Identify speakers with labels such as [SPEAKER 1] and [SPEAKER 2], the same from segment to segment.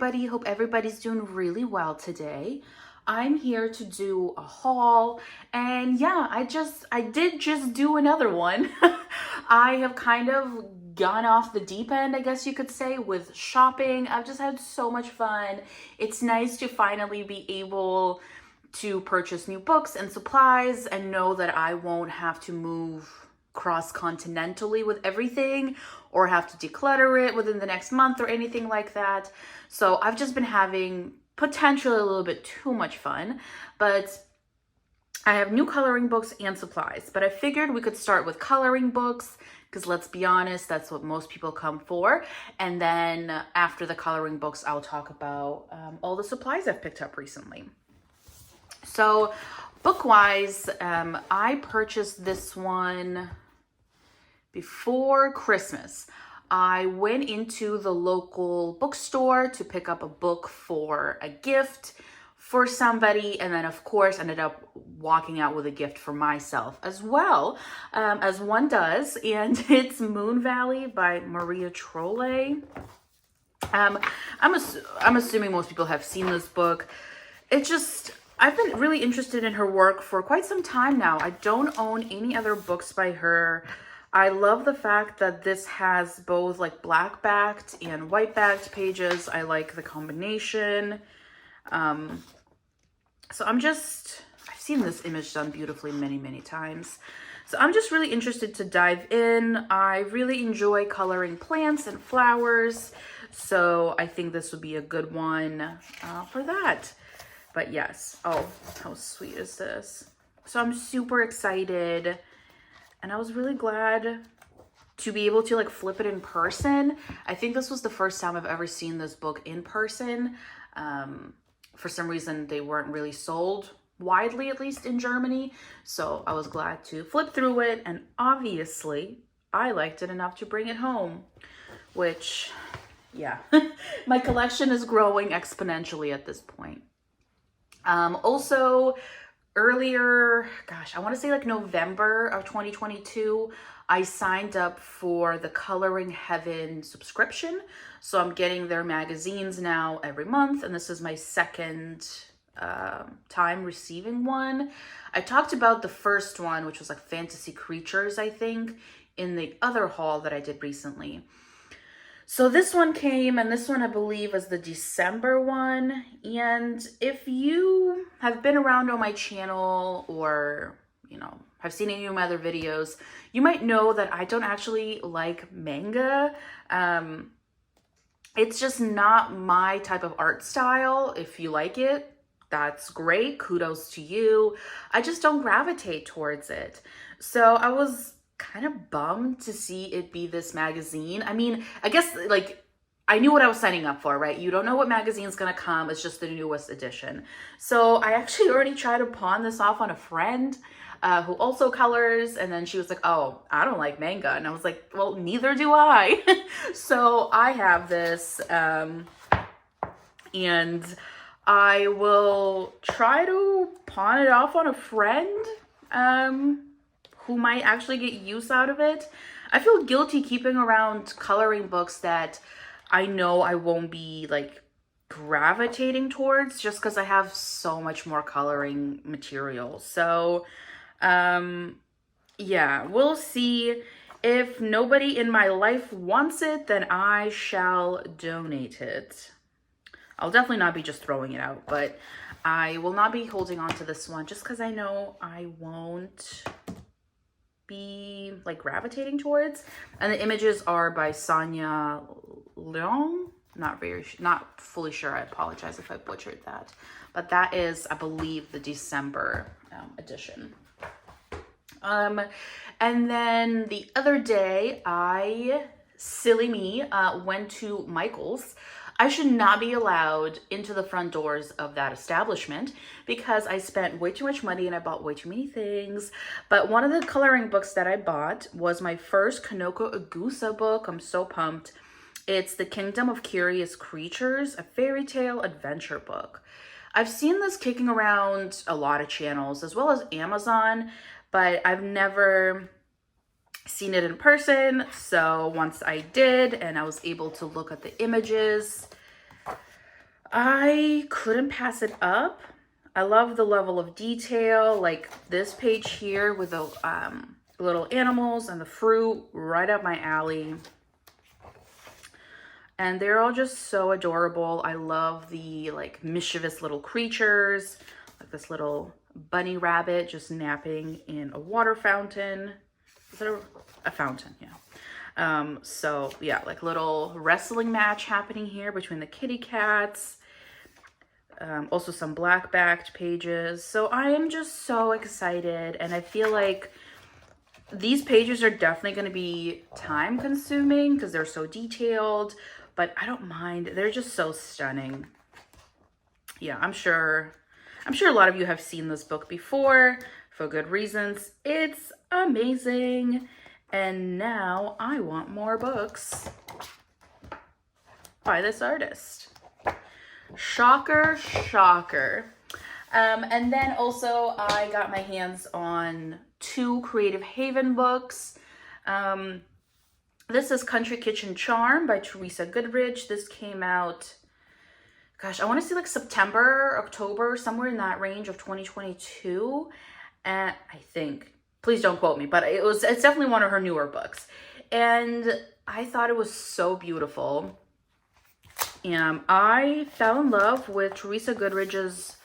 [SPEAKER 1] everybody. Hope everybody's doing really well today. I'm here to do a haul, and yeah, I did just do another one. I have kind of gone off the deep end, I guess you could say, with shopping. I've just had so much fun. It's nice to finally be able to purchase new books and supplies and know that I won't have to move cross-continentally with everything or have to declutter it within the next month or anything like that. So I've just been having potentially a little bit too much fun, but I have new coloring books and supplies. But I figured we could start with coloring books because let's be honest, that's what most people come for. And then after the coloring books, I'll talk about all the supplies I've picked up recently. So book-wise, I purchased this one before Christmas. I went into the local bookstore to pick up a book for a gift for somebody, and then of course ended up walking out with a gift for myself as well, as one does, and it's Moon Valley by Maria Trolle. I'm assuming most people have seen this book. I've been really interested in her work for quite some time now. I don't own any other books by her. I love the fact that this has both like black backed and white backed pages. I like the combination. So I've seen this image done beautifully many times. So I'm just really interested to dive in. I really enjoy coloring plants and flowers. So I think this would be a good one for that. But yes, oh, how sweet is this? So I'm super excited, and I was really glad to be able to like flip it in person. I think this was the first time I've ever seen this book in person. For some reason, they weren't really sold widely, at least in Germany. So I was glad to flip through it, and obviously I liked it enough to bring it home, which, yeah, my collection is growing exponentially at this point. Also earlier, gosh, I want to say like November of 2022, I signed up for the Coloring Heaven subscription. So I'm getting their magazines now every month, and this is my second time receiving one. I talked about the first one, which was like Fantasy Creatures, I think, in the other haul that I did recently. So this one came, and this one I believe is the December one. And if you have been around on my channel or, have seen any of my other videos, you might know that I don't actually like manga. It's just not my type of art style. If you like it, that's great. Kudos to you. I just don't gravitate towards it. So I was kind of bummed to see it be this magazine. I mean, I guess like I knew what I was signing up for, right? You don't know what magazine's gonna come. It's just the newest edition. So I actually already tried to pawn this off on a friend who also colors, and then she was like, oh, I don't like manga. And I was like, well, neither do I. So I have this, and I will try to pawn it off on a friend who might actually get use out of it. I feel guilty keeping around coloring books that I know I won't be like gravitating towards just because I have so much more coloring material. So yeah, we'll see. If nobody in my life wants it, then I shall donate it. I'll definitely not be just throwing it out, but I will not be holding on to this one just because I know I won't be like gravitating towards. And the images are by Sonia Leong. Not fully sure. I apologize if I butchered that, but that is, I believe, the December edition. And then the other day, silly me, went to Michael's. I should not be allowed into the front doors of that establishment because I spent way too much money and I bought way too many things. But one of the coloring books that I bought was my first Kanoko Agusa book. I'm so pumped. It's The Kingdom of Curious Creatures, a fairy tale adventure book. I've seen this kicking around a lot of channels as well as Amazon, but I've never seen it in person. So once I did and I was able to look at the images, I couldn't pass it up. I love the level of detail, like this page here with the little animals and the fruit, right up my alley. And they're all just so adorable. I love the like mischievous little creatures, like this little bunny rabbit just napping in a water fountain. Is it a fountain? Yeah. So yeah, like little wrestling match happening here between the kitty cats. Also some black backed pages. So I am just so excited, and I feel like these pages are definitely going to be time consuming because they're so detailed, but I don't mind. They're just so stunning. Yeah, I'm sure a lot of you have seen this book before for good reasons. It's amazing. And now I want more books by this artist. Shocker, shocker. And then also I got my hands on 2 Creative Haven books. This is Country Kitchen Charm by Teresa Goodrich. This came out, gosh, I want to say like September, October, somewhere in that range of 2022. And I think, please don't quote me, but it's definitely one of her newer books. And I thought it was so beautiful. And I fell in love with Teresa Goodrich's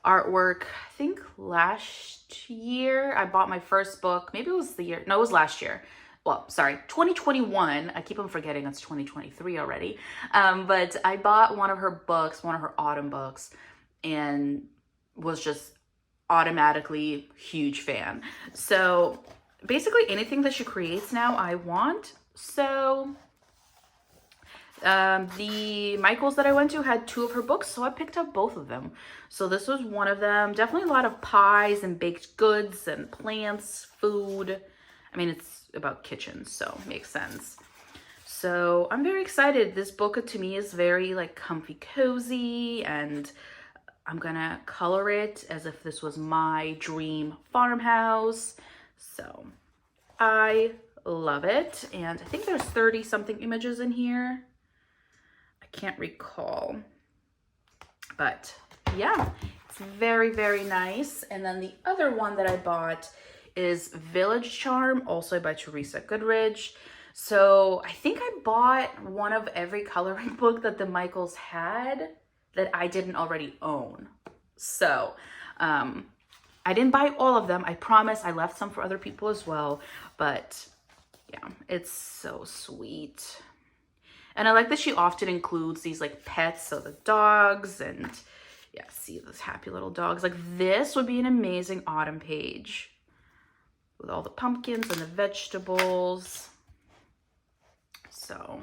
[SPEAKER 1] artwork, I think last year. I bought my first book. Maybe it was the year. No, it was last year. Well, sorry, 2021. I keep on forgetting it's 2023 already. But I bought one of her books, one of her autumn books, and was just automatically huge fan. So basically anything that she creates now, I want. So the Michaels that I went to had 2 of her books, so I picked up both of them. So this was one of them. Definitely a lot of pies and baked goods and plants, food. I mean, it's about kitchens, so it makes sense. So I'm very excited. This book to me is very like comfy cozy, and I'm gonna color it as if this was my dream farmhouse. So I love it. And I think there's 30 something images in here. Can't recall, but yeah, it's very, very nice. And then the other one that I bought is Village Charm, also by Teresa Goodrich. So I think I bought one of every coloring book that the Michaels had that I didn't already own. So I didn't buy all of them, I promise. I left some for other people as well, but yeah, it's so sweet. And I like that she often includes these like pets, so the dogs, and yeah, see those happy little dogs. Like this would be an amazing autumn page with all the pumpkins and the vegetables. So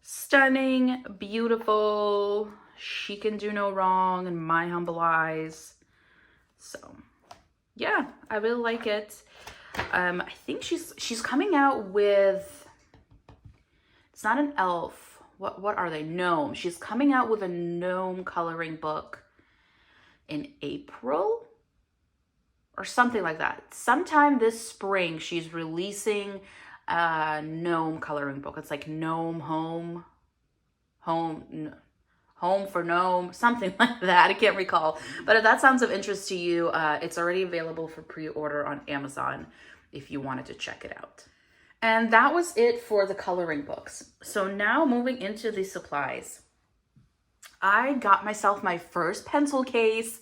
[SPEAKER 1] stunning, beautiful. She can do no wrong in my humble eyes. So yeah, I really like it. I think she's coming out with, it's not an elf. What are they? Gnome. She's coming out with a gnome coloring book in April or something like that. Sometime this spring, she's releasing a gnome coloring book. It's like Gnome Home for Gnome, something like that. I can't recall. But if that sounds of interest to you, it's already available for pre-order on Amazon if you wanted to check it out. And that was it for the coloring books. So now moving into the supplies. I got myself my first pencil case.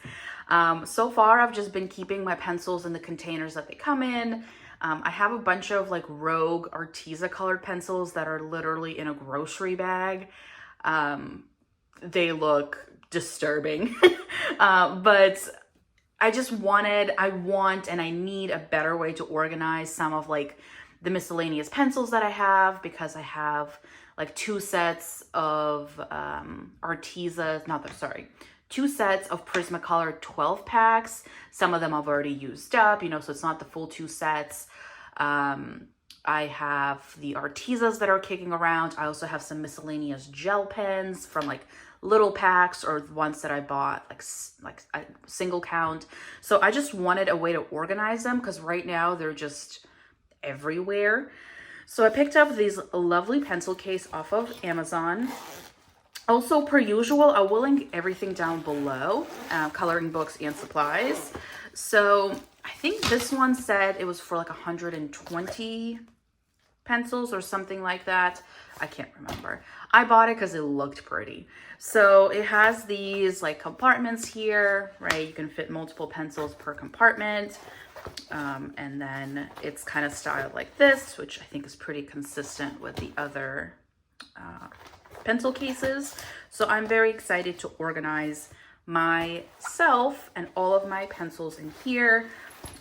[SPEAKER 1] So far, I've just been keeping my pencils in the containers that they come in. I have a bunch of like Rogue Arteza colored pencils that are literally in a grocery bag. They look disturbing, but I want and I need a better way to organize some of like the miscellaneous pencils that I have, because I have like 2 sets of two sets of Prismacolor 12 packs. Some of them I've already used up, you know, so it's not the full 2 sets. I have the Artezas that are kicking around. I also have some miscellaneous gel pens from like little packs or ones that I bought like a single count. So I just wanted a way to organize them because right now they're just everywhere. So I picked up these lovely pencil case off of Amazon. Also, per usual, I will link everything down below, coloring books and supplies. So I think this one said it was for like 120 pencils or something like that. I can't remember. I bought it because it looked pretty. So it has these like compartments here, right? You can fit multiple pencils per compartment. And then it's kind of styled like this, which I think is pretty consistent with the other pencil cases. So I'm very excited to organize myself and all of my pencils in here.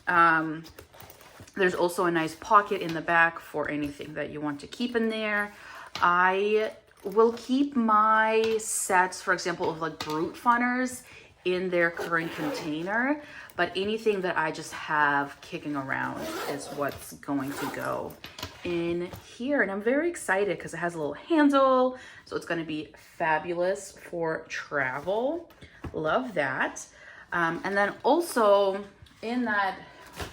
[SPEAKER 1] There's also a nice pocket in the back for anything that you want to keep in there. I will keep my sets, for example, of like brute funners in their current container, but anything that I just have kicking around is what's going to go in here. And I'm very excited because it has a little handle, so it's going to be fabulous for travel. Love that. And then also in that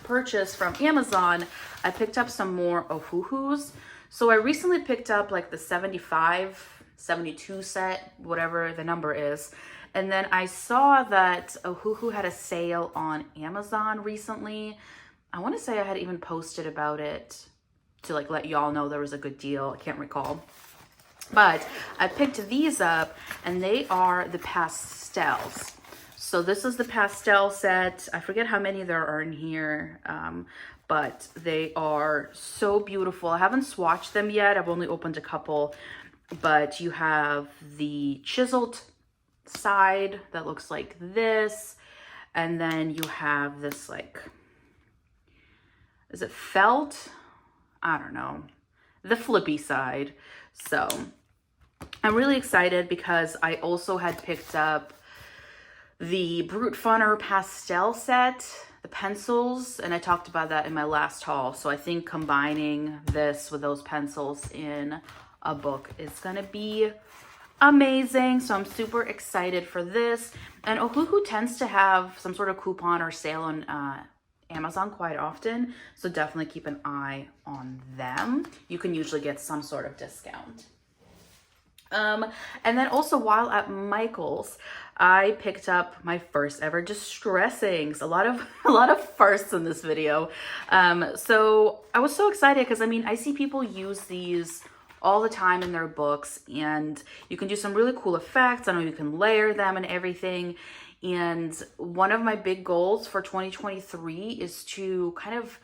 [SPEAKER 1] purchase from Amazon, I picked up some more Ohuhus. So I recently picked up like the 75, 72 set, whatever the number is. And then I saw that Ohuhu had a sale on Amazon recently. I want to say I had even posted about it to like let y'all know there was a good deal. I can't recall. But I picked these up and they are the pastels. So this is the pastel set. I forget how many there are in here, but they are so beautiful. I haven't swatched them yet. I've only opened a couple, but you have the chiseled side that looks like this. And then you have this like, is it felt? I don't know. The flippy side. So I'm really excited because I also had picked up the Brute Funner pastel set, the pencils, and I talked about that in my last haul. So I think combining this with those pencils in a book is gonna be amazing. So I'm super excited for this. And Ohuhu tends to have some sort of coupon or sale on Amazon quite often, so definitely keep an eye on them. You can usually get some sort of discount. And then also while at Michael's, I picked up my first ever distressings. A lot of firsts in this video. So I was so excited because I mean, I see people use these all the time in their books, and you can do some really cool effects. I know you can layer them and everything. And one of my big goals for 2023 is to kind of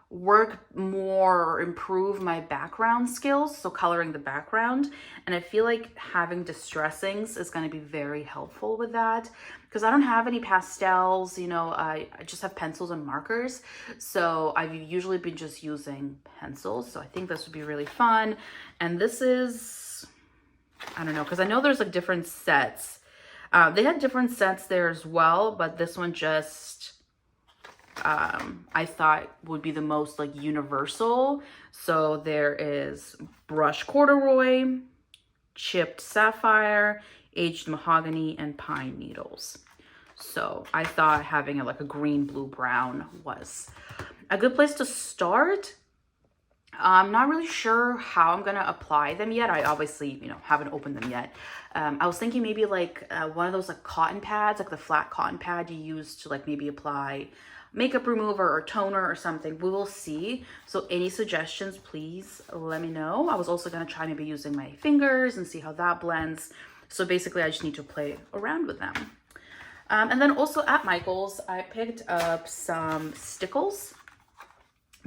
[SPEAKER 1] work more or improve my background skills, so coloring the background. And I feel like having distressings is going to be very helpful with that because I don't have any pastels, you know, I just have pencils and markers. So I've usually been just using pencils. So I think this would be really fun. And this is, I don't know, because I know there's like different sets. They had different sets there as well, but this one just, I thought would be the most like universal. So there is brushed corduroy, chipped sapphire, aged mahogany, and pine needles. So I thought having like a green, blue, brown was a good place to start. I'm not really sure how I'm gonna apply them yet. I obviously, you know, haven't opened them yet. I was thinking maybe like one of those like cotton pads, like the flat cotton pad you use to like maybe apply makeup remover or toner or something. We will see. So any suggestions, please let me know. I was also gonna try maybe using my fingers and see how that blends. So basically I just need to play around with them. And then also at Michael's, I picked up some stickles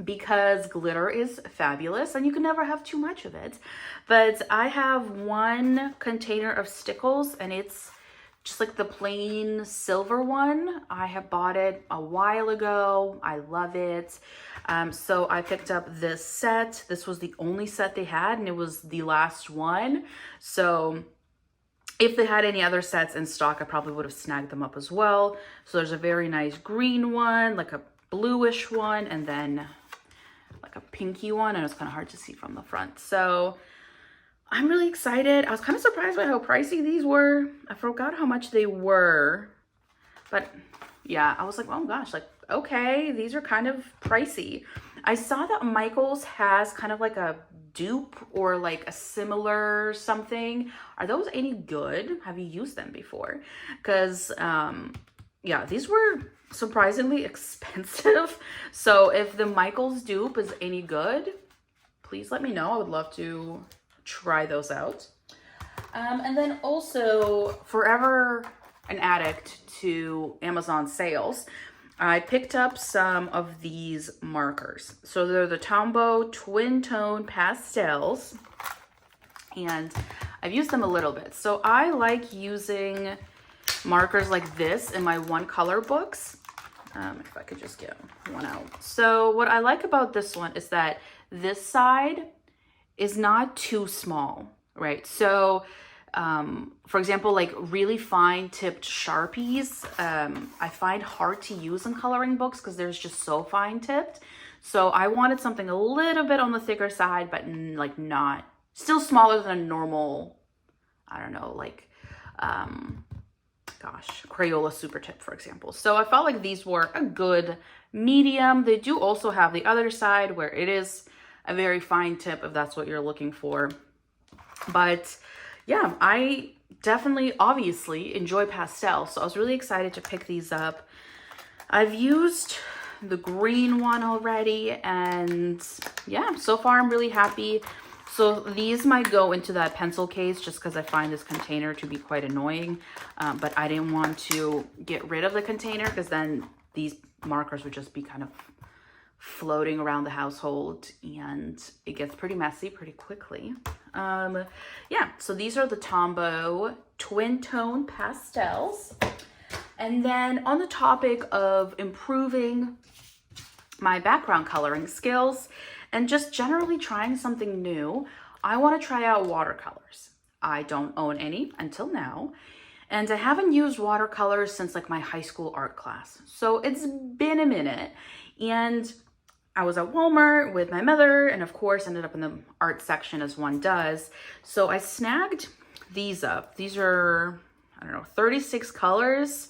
[SPEAKER 1] because glitter is fabulous and you can never have too much of it. But I have one container of stickles and it's just like the plain silver one. I have bought it a while ago. I love it. So I picked up this set. This was the only set they had and it was the last one. So if they had any other sets in stock, I probably would have snagged them up as well. So there's a very nice green one, like a bluish one, and then like a pinky one, and it's kind of hard to see from the front. So I'm really excited. I was kind of surprised by how pricey these were. I forgot how much they were, but yeah, I was like, oh gosh, like, okay, these are kind of pricey. I saw that Michael's has kind of like a dupe or like a similar something. Are those any good? Have you used them before? Because yeah, these were surprisingly expensive. So if the Michaels dupe is any good, please let me know. I would love to try those out. And then also, forever an addict to Amazon sales, I picked up some of these markers. So they're the Tombow Twin Tone Pastels, and I've used them a little bit. So I like using markers like this in my one color books. If I could just get one out. So what I like about this one is that this side is not too small, right? So for example, like really fine tipped Sharpies, I find hard to use in coloring books because they're just so fine tipped. So I wanted something a little bit on the thicker side, but like not, still smaller than a normal, I don't know, like, gosh, Crayola Super Tip, for example. So I felt like these were a good medium. They do also have the other side where it is a very fine tip if that's what you're looking for. But yeah, I definitely, obviously, enjoy pastel. So I was really excited to pick these up. I've used the green one already, and yeah, so far I'm really happy. So these might go into that pencil case just because I find this container to be quite annoying. But I didn't want to get rid of the container because then these markers would just be kind of floating around the household and it gets pretty messy pretty quickly. Yeah, so these are the Tombow Twin Tone Pastels. And then on the topic of improving my background coloring skills and just generally trying something new, I want to try out watercolors. I don't own any until now, and I haven't used watercolors since like my high school art class. So it's been a minute, and I was at Walmart with my mother and of course ended up in the art section as one does. So I snagged these up. These are, I don't know, 36 colors.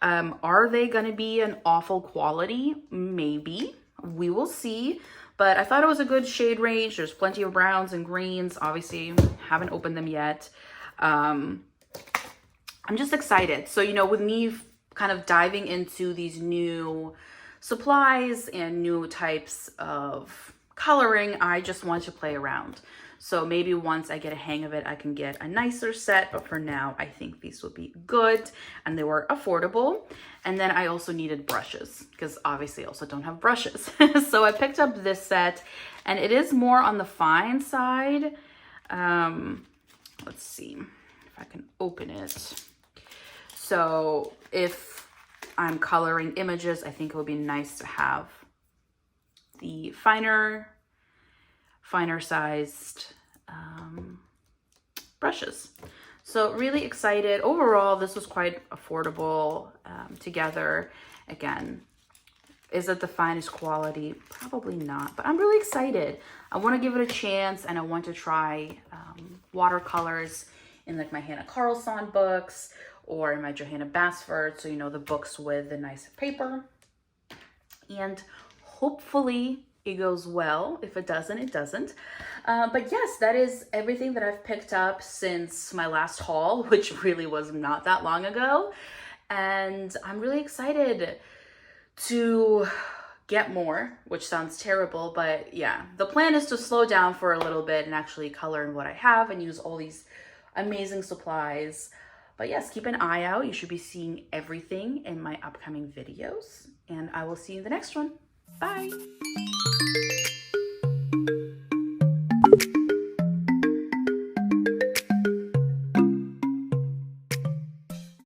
[SPEAKER 1] Are they gonna be an awful quality? Maybe, we will see. But I thought it was a good shade range. There's plenty of browns and greens. Obviously, haven't opened them yet. I'm just excited. So, you know, with me kind of diving into these new supplies and new types of coloring, I just want to play around. So maybe once I get a hang of it, I can get a nicer set. But for now, I think these will be good and they were affordable. And then I also needed brushes because obviously I also don't have brushes. So I picked up this set and it is more on the fine side. Let's see if I can open it. So if I'm coloring images, I think it would be nice to have the finer sized brushes. So really excited. Overall, this was quite affordable together. Again, is it the finest quality? Probably not, but I'm really excited. I want to give it a chance and I want to try watercolors in like my Hannah Carlson books or in my Johanna Basford. So, you know, the books with the nice paper. And hopefully it goes well. If it doesn't, it doesn't. But yes, that is everything that I've picked up since my last haul, which really was not that long ago. And I'm really excited to get more, which sounds terrible, but yeah, the plan is to slow down for a little bit and actually color in what I have and use all these amazing supplies. But yes, keep an eye out. You should be seeing everything in my upcoming videos, and I will see you in the next one. Bye.